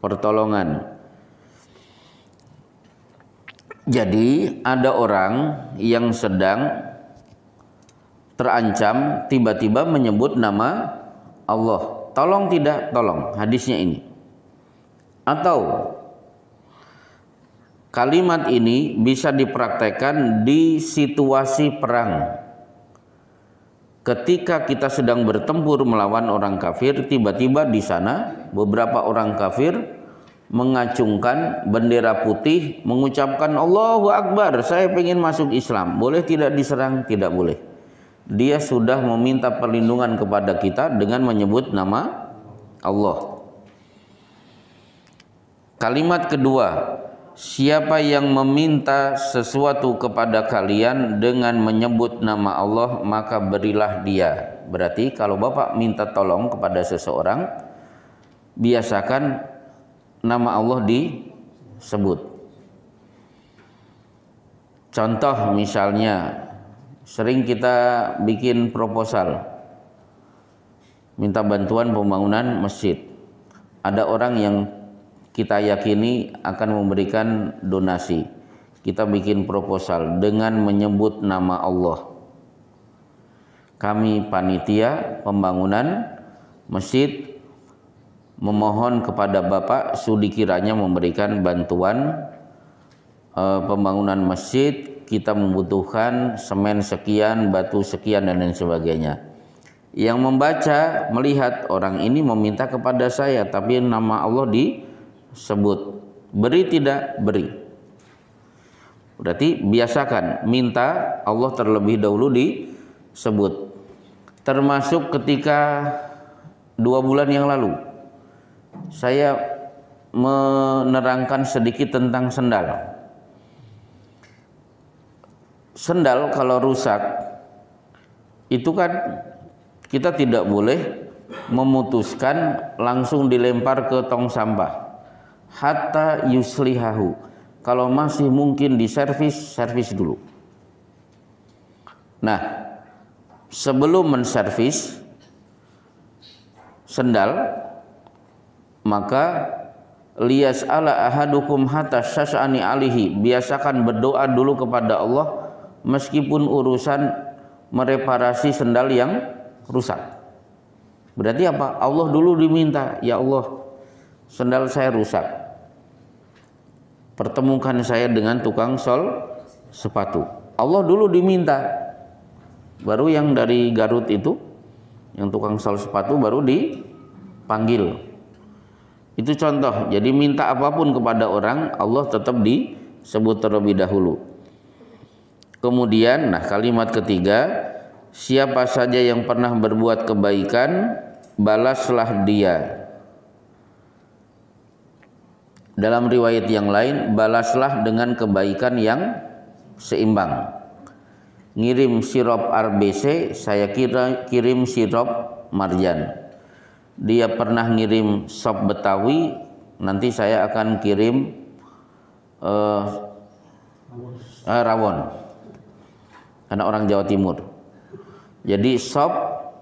Speaker 1: pertolongan. Jadi ada orang yang sedang terancam tiba-tiba menyebut nama Allah. Tolong tidak, tolong. Hadisnya ini. Atau kalimat ini bisa dipraktekkan di situasi perang. Ketika kita sedang bertempur melawan orang kafir, tiba-tiba di sana beberapa orang kafir mengacungkan bendera putih, mengucapkan Allahu Akbar, saya ingin masuk Islam. Boleh tidak diserang? Tidak boleh. Dia sudah meminta perlindungan kepada kita dengan menyebut nama Allah. Kalimat kedua, siapa yang meminta sesuatu kepada kalian dengan menyebut nama Allah, maka berilah dia. Berarti kalau Bapak minta tolong kepada seseorang, biasakan nama Allah disebut. Contoh misalnya, sering kita bikin proposal, minta bantuan pembangunan masjid. Ada orang yang kita yakini akan memberikan donasi. Kita bikin proposal dengan menyebut nama Allah. Kami panitia pembangunan masjid memohon kepada Bapak sudi kiranya memberikan bantuan pembangunan masjid. Kita membutuhkan semen sekian, batu sekian, dan lain sebagainya. Yang membaca melihat orang ini meminta kepada saya, tapi nama Allah disebut. Beri tidak? Beri. Berarti biasakan minta Allah terlebih dahulu disebut. Termasuk ketika 2 bulan yang lalu saya menerangkan sedikit tentang sendal. Sendal kalau rusak itu kan kita tidak boleh memutuskan langsung dilempar ke tong sampah. Hatta yuslihahu. Kalau masih mungkin diservis, servis dulu. Nah, sebelum menservis sendal, maka liyas'ala ahadukum hatta syas'ani alihi. Biasakan berdoa dulu kepada Allah meskipun urusan mereparasi sendal yang rusak. Berarti apa? Allah dulu diminta, ya Allah, sendal saya rusak, pertemukan saya dengan tukang sol sepatu. Allah dulu diminta, baru yang dari Garut itu, yang tukang sol sepatu baru dipanggil. Itu contoh. Jadi minta apapun kepada orang, Allah tetap disebut terlebih dahulu. Kemudian, nah kalimat ketiga, siapa saja yang pernah berbuat kebaikan, balaslah dia. Dalam riwayat yang lain, balaslah dengan kebaikan yang seimbang. Ngirim sirup RBC, saya kirim sirup Marjan. Dia pernah ngirim sop Betawi, nanti saya akan kirim rawon, karena orang Jawa Timur. Jadi sop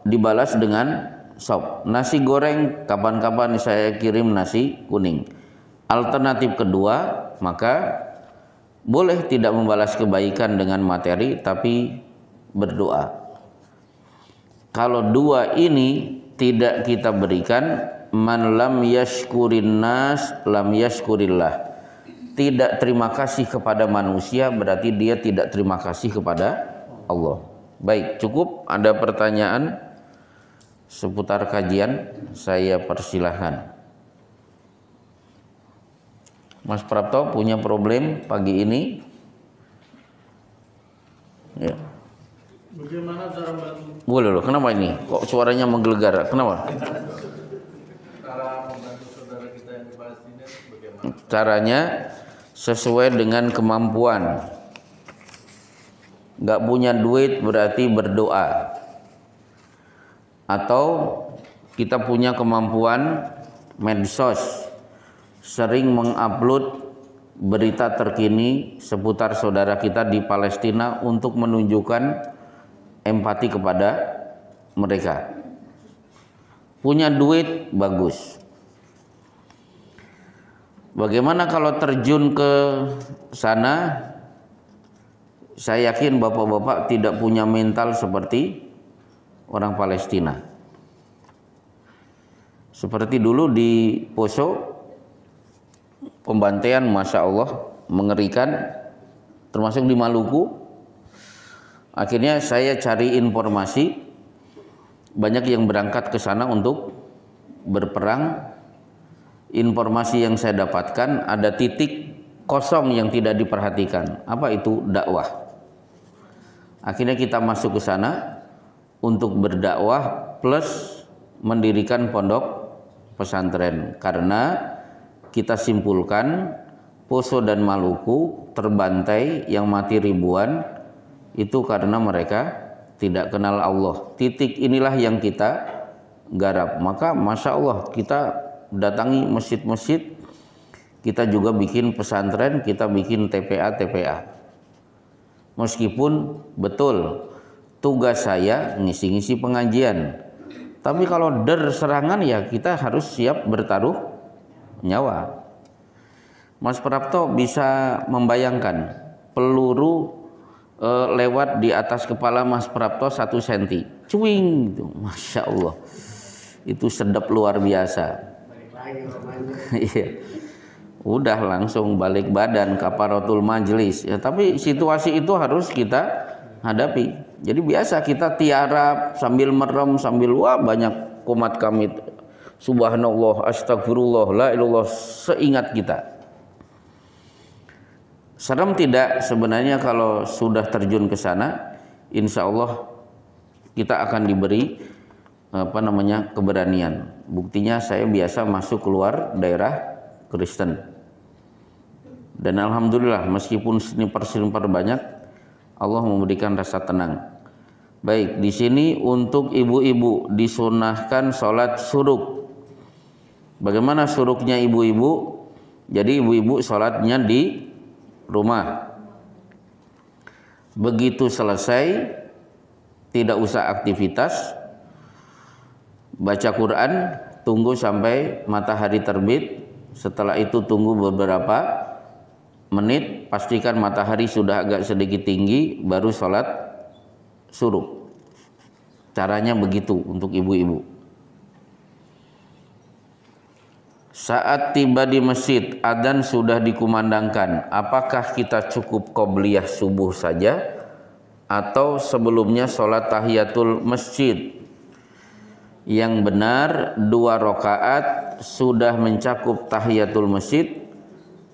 Speaker 1: dibalas dengan sop. Nasi goreng kapan-kapan saya kirim nasi kuning. Alternatif kedua, maka boleh tidak membalas kebaikan dengan materi, tapi berdoa. Kalau dua ini tidak kita berikan, man lam yashkurin nas lam yashkurillah. Tidak terima kasih kepada manusia berarti dia tidak terima kasih kepada Allah. Baik, cukup. Ada pertanyaan seputar kajian? Saya persilahkan. Mas Prapto punya problem pagi ini? Ya.
Speaker 4: Bagaimana cara membantu?
Speaker 1: Boleh loh. Kenapa ini? Kok suaranya menggelegar? Kenapa?
Speaker 4: Cara membantu saudara kita yang di Palestina bagaimana?
Speaker 1: Caranya sesuai dengan kemampuan. Gak punya duit berarti berdoa. Atau kita punya kemampuan medsos, sering mengupload berita terkini seputar saudara kita di Palestina untuk menunjukkan empati kepada mereka. Punya duit, bagus. Bagaimana kalau terjun ke sana? Saya yakin bapak-bapak tidak punya mental seperti orang Palestina. Seperti dulu di Poso, pembantaian Masya Allah mengerikan, termasuk di Maluku. Akhirnya saya cari informasi, banyak yang berangkat ke sana untuk berperang. Informasi yang saya dapatkan, ada titik kosong yang tidak diperhatikan. Apa itu? Dakwah. Akhirnya kita masuk ke sana untuk berdakwah plus mendirikan pondok pesantren, karena kita simpulkan Poso dan Maluku terbantai, yang mati ribuan itu karena mereka tidak kenal Allah. Titik inilah yang kita garap. Maka Masya Allah kita datangi masjid-masjid, kita juga bikin pesantren, kita bikin TPA. Meskipun betul tugas saya ngisi-ngisi pengajian, tapi kalau serangan ya kita harus siap bertaruh nyawa. Mas Prapto bisa membayangkan peluru lewat di atas kepala Mas Prapto 1 cm, cuing gitu. Masya Allah, itu sedap luar biasa. Iya. Udah langsung balik badan, kafaratul majlis ya, tapi situasi itu harus kita hadapi. Jadi biasa kita tiarap sambil merem, sambil wah banyak komat kami subhanallah, astagfirullah, la ilallah seingat kita. Serem tidak sebenarnya kalau sudah terjun ke sana? Insya Allah kita akan diberi keberanian. Buktinya saya biasa masuk keluar daerah Kristen. Dan alhamdulillah meskipun sniper banyak, Allah memberikan rasa tenang. Baik, di sini untuk ibu-ibu disunahkan sholat suruk. Bagaimana suruknya ibu-ibu? Jadi ibu-ibu sholatnya di rumah. Begitu selesai, tidak usah aktivitas, baca Quran, tunggu sampai matahari terbit. Setelah itu tunggu beberapa menit, pastikan matahari sudah agak sedikit tinggi, baru sholat suruk. Caranya begitu untuk ibu-ibu. Saat tiba di masjid, adzan sudah dikumandangkan. Apakah kita cukup qobliyah subuh saja atau sebelumnya sholat tahiyatul masjid? Yang benar 2 rakaat sudah mencakup tahiyatul masjid,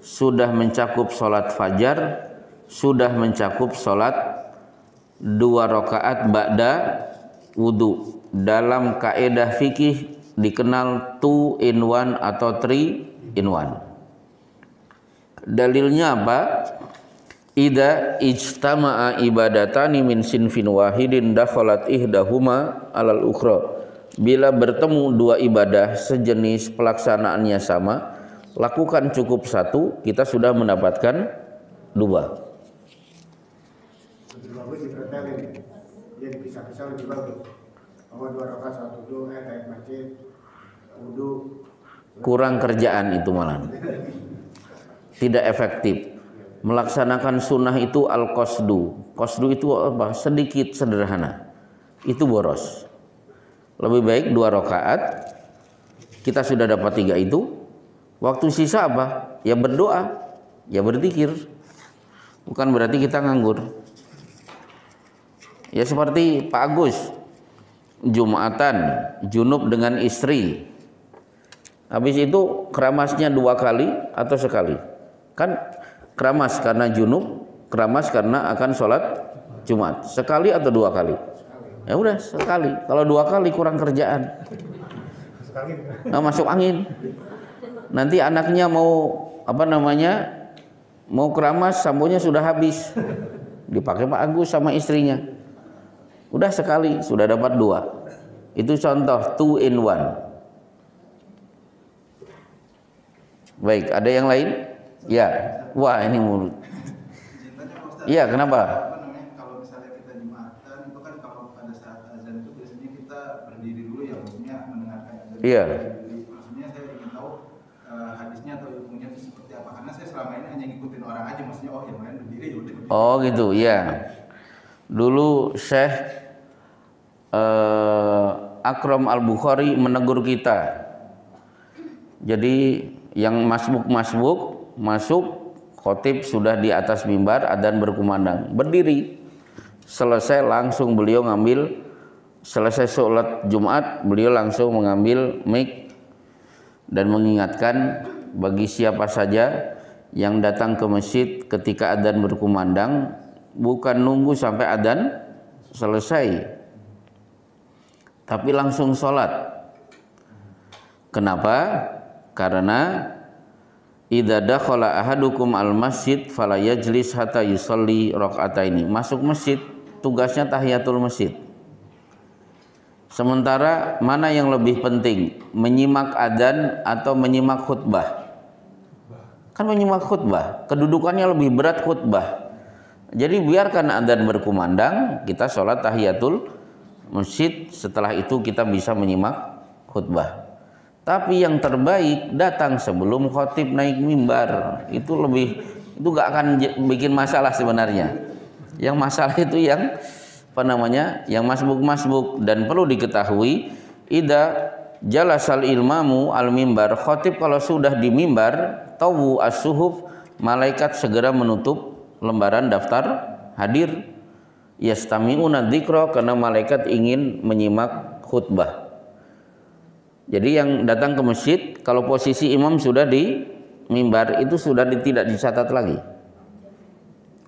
Speaker 1: sudah mencakup sholat fajar, sudah mencakup sholat 2 rakaat ba'da wudu. Dalam kaedah fikih dikenal 2 in 1 atau 3 in 1. Dalilnya apa? Idza ijtama'a ibadatani min sinfin wahidin dakhalat ihdahuma alal ukhra. Bila bertemu 2 ibadah sejenis pelaksanaannya sama, lakukan cukup 1, kita sudah mendapatkan 2.
Speaker 3: Lebih bagus dipretelin, dia dipisah-pisah lebih bagus. Bahwa 2 rakaat sholat wudu, tahiyat masjid, wudu.
Speaker 1: Kurang kerjaan itu malah. Tidak efektif. Melaksanakan sunnah itu al-qasdu. Qasdu itu apa? Sedikit, sederhana. Itu boros. Lebih baik 2 rakaat, kita sudah dapat 3 itu. Waktu sisa apa? Ya berdoa, ya berzikir. Bukan berarti kita nganggur. Ya seperti Pak Agus, Jumatan, junub dengan istri. Habis itu keramasnya 2 kali atau sekali? Kan keramas karena junub, keramas karena akan sholat Jumat. Sekali atau 2 kali? Ya udah sekali. Kalau 2 kali kurang kerjaan. Nah, masuk angin. Nanti anaknya mau mau keramas, sambonya sudah habis, dipakai Pak Agus sama istrinya. Udah sekali sudah dapat 2. Itu contoh 2 in 1. Baik, ada yang lain? Ya, wah ini mulut. Iya, kenapa?
Speaker 4: Kalau misalnya kita Jumatan itu kan kalau pada saat azan itu biasanya kita berdiri dulu ya, maksudnya mendengarkan azan.
Speaker 1: Iya.
Speaker 4: Maksudnya saya ingin tahu hadisnya atau ilmunya itu maksudnya yang lain berdiri ya udah.
Speaker 1: Oh gitu, ya. Dulu Syekh Akram Al-Bukhari menegur kita. Jadi yang masbuk masuk, khotib sudah di atas mimbar, adzan berkumandang, berdiri. Selesai langsung beliau ngambil, selesai sholat Jumat beliau langsung mengambil mic dan mengingatkan bagi siapa saja yang datang ke masjid ketika adzan berkumandang, bukan nunggu sampai adzan selesai, tapi langsung sholat. Kenapa? Karena idza dakhala ahadukum al masjid fala yajlis hatta yusalli rakaataini. Masuk masjid tugasnya tahiyatul masjid. Sementara mana yang lebih penting, menyimak adzan atau menyimak khutbah? Kan menyimak khutbah, kedudukannya lebih berat khutbah. Jadi biarkan adzan berkumandang, kita sholat tahiyatul masjid, setelah itu kita bisa menyimak khutbah. Tapi yang terbaik datang sebelum khotib naik mimbar. Itu gak akan bikin masalah sebenarnya. Yang masalah itu yang yang masbuk. Dan perlu diketahui, idza jalasal ilmamu al mimbar, khotib kalau sudah di mimbar, tawu as-suhuf, malaikat segera menutup lembaran daftar hadir. Yastami'una dzikra, karena malaikat ingin menyimak khutbah. Jadi yang datang ke masjid, kalau posisi imam sudah di mimbar, itu sudah tidak dicatat lagi.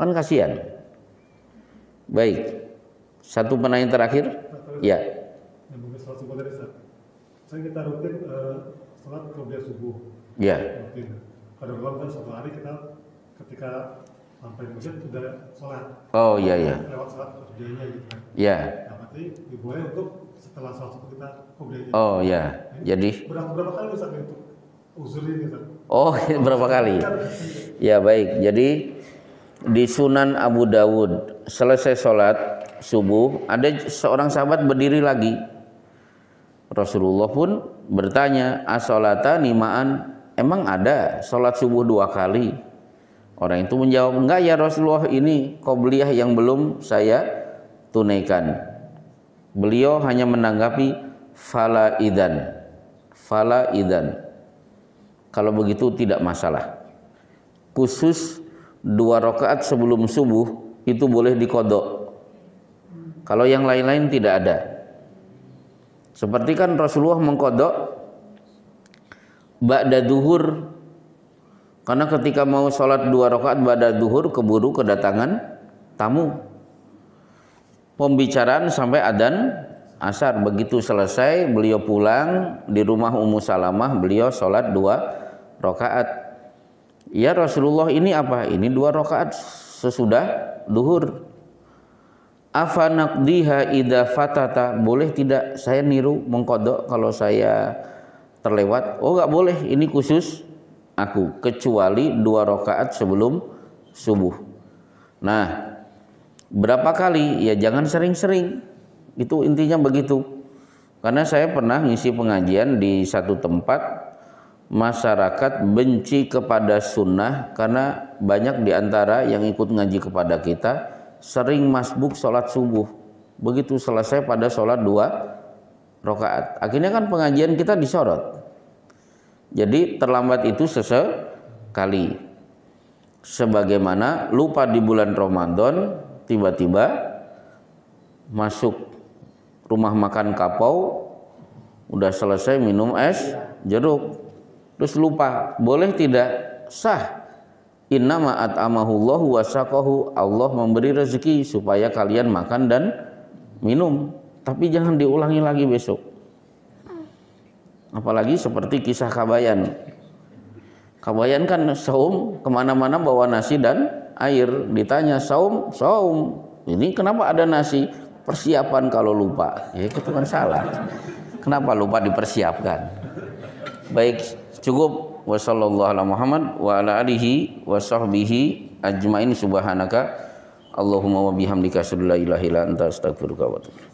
Speaker 1: Kan kasihan. Baik, satu penanya terakhir. Ya.
Speaker 2: Yang mungkin sholat subuh tadi, saya kita rutin sholat qobliyah subuh.
Speaker 1: Ya.
Speaker 2: Rutin. Kadang-kadang kan suatu hari kita ketika sampai di masjid sudah sholat.
Speaker 1: Oh iya iya.
Speaker 2: Lewat sholat qobliyahnya gitu kan.
Speaker 1: Ya.
Speaker 2: Nah, berarti diboleh untuk setelah sholat subuh kita qobliyahnya.
Speaker 1: Oh ya. Jadi
Speaker 2: berapa kali Ustaz itu uzur ini Ustaz?
Speaker 1: Oh, berapa kali? Ya baik. Jadi di Sunan Abu Dawud selesai sholat subuh, ada seorang sahabat berdiri lagi. Rasulullah pun bertanya, as-sholatani ma'an, emang ada sholat subuh 2 kali? Orang itu menjawab, enggak ya Rasulullah, ini qobliyah yang belum saya tunaikan. Beliau hanya menanggapi fala idzan. Kalau begitu tidak masalah. Khusus 2 rakaat sebelum subuh itu boleh diqadha. Kalau yang lain-lain tidak ada. Seperti kan Rasulullah mengqadha ba'da duhur, karena ketika mau sholat 2 rakaat ba'da duhur keburu kedatangan tamu. Pembicaraan sampai adzan asar. Begitu selesai beliau pulang di rumah Ummu Salamah, beliau sholat 2 rakaat. Ya Rasulullah, ini apa? Ini 2 rakaat sesudah duhur. Afa naqdiha idza fatata, boleh tidak saya niru mengqadha kalau saya terlewat? Oh enggak boleh, ini khusus aku, kecuali 2 rakaat sebelum subuh. Nah, berapa kali? Ya jangan sering-sering. Itu intinya begitu. Karena saya pernah ngisi pengajian di satu tempat, masyarakat benci kepada sunnah karena banyak diantara yang ikut ngaji kepada kita sering masbuk sholat subuh. Begitu selesai pada sholat 2 rakaat. Akhirnya kan pengajian kita disorot. Jadi terlambat itu sesekali. Sebagaimana lupa di bulan Ramadan, tiba-tiba masuk rumah makan Kapau, udah selesai minum es jeruk, terus lupa, boleh tidak? Sah. Innama at'amahullahu wa saqahu, Allah memberi rezeki supaya kalian makan dan minum, tapi jangan diulangi lagi besok. Apalagi seperti kisah Kabayan. Kabayan kan saum, kemana-mana bawa nasi dan air. Ditanya saum, ini kenapa ada nasi? Persiapan kalau lupa. Ya itu kan salah. Kenapa lupa dipersiapkan? Baik, cukup. Wassallallahu ala Muhammad wa ala alihi wa sahbihi ajmain. Subhanaka Allahumma wa bihamdika asyhadu an la ilaha illa anta astaghfiruka wa atubu ilaik.